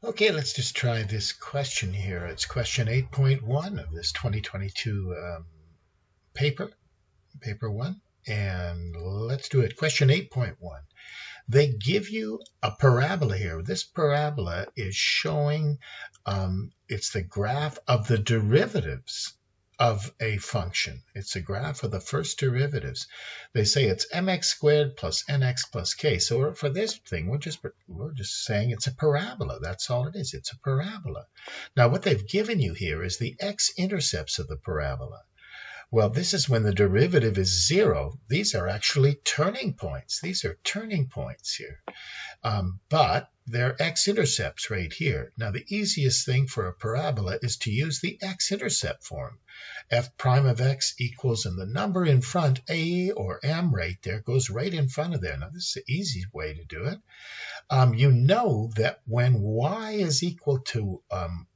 Okay, let's just try this question here. It's question 8.1 of this 2022 paper 1. And let's do it. Question 8.1. They give you a parabola here. This parabola is showing, it's the graph of the derivatives of a function. It's a graph of the first derivatives. They say it's mx squared plus nx plus k. So for this thing, we're just saying it's a parabola. That's all it is. It's a parabola. Now what they've given you here is the x-intercepts of the parabola. Well, this is when the derivative is 0. These are actually turning points. These are turning points here. But they're x-intercepts right here. Now, the easiest thing for a parabola is to use the x-intercept form. F prime of x equals, and the number in front, a or m right there, goes right in front of there. Now, this is the easy way to do it. You know that when y is equal to 1,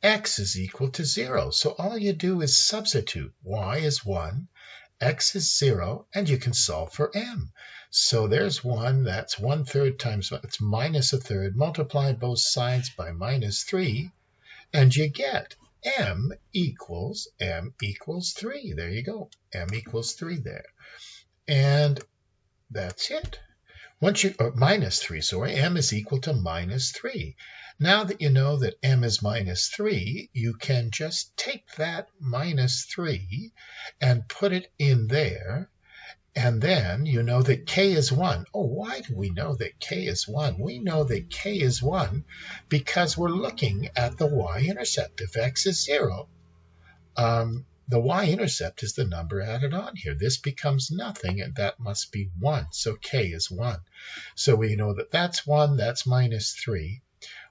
x is equal to 0. So all you do is substitute. Y is 1, x is 0, and you can solve for m. So there's 1, that's 1/3 times, it's minus 1/3. Multiply both sides by minus 3, and you get m equals 3. There you go. M equals 3 there. And that's it. Minus 3, sorry, m is equal to minus 3. Now that you know that m is minus 3, you can just take that minus 3 and put it in there, and then you know that k is 1. Oh, why do we know that k is 1? We know that k is 1 because we're looking at the y-intercept. If x is 0, the y-intercept is the number added on here. This becomes nothing, and that must be 1. So k is 1. So we know that that's 1, that's minus 3.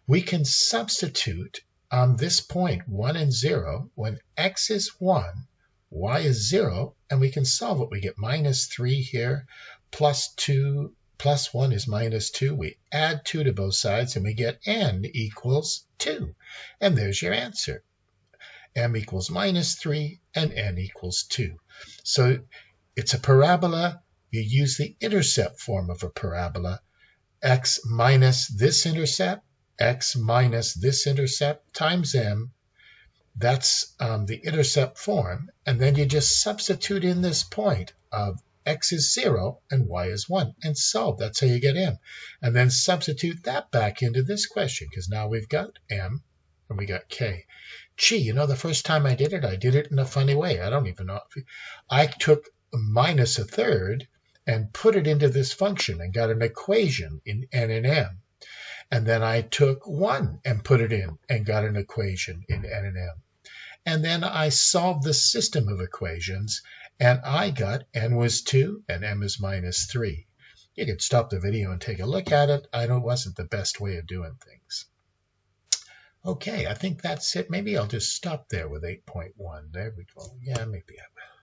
We can substitute on this point 1 and 0 when x is 1, y is 0, and we can solve it. We get minus 3 here, plus 2, plus 1 is minus 2. We add 2 to both sides, and we get n equals 2. And there's your answer. M equals minus 3, and n equals 2. So it's a parabola. You use the intercept form of a parabola. X minus this intercept, x minus this intercept times m. That's the intercept form. And then you just substitute in this point of x is 0 and y is 1 and solve. That's how you get m. And then substitute that back into this question, because now we've got m and we got k. Gee, you know, the first time I did it in a funny way. I don't even know. I took minus 1/3 and put it into this function and got an equation in n and m. And then I took 1 and put it in and got an equation in n and m. And then I solved the system of equations, and I got n was 2 and m is minus 3. You can stop the video and take a look at it. I know it wasn't the best way of doing things. Okay, I think that's it. Maybe I'll just stop there with 8.1. There we go. Yeah, maybe I will.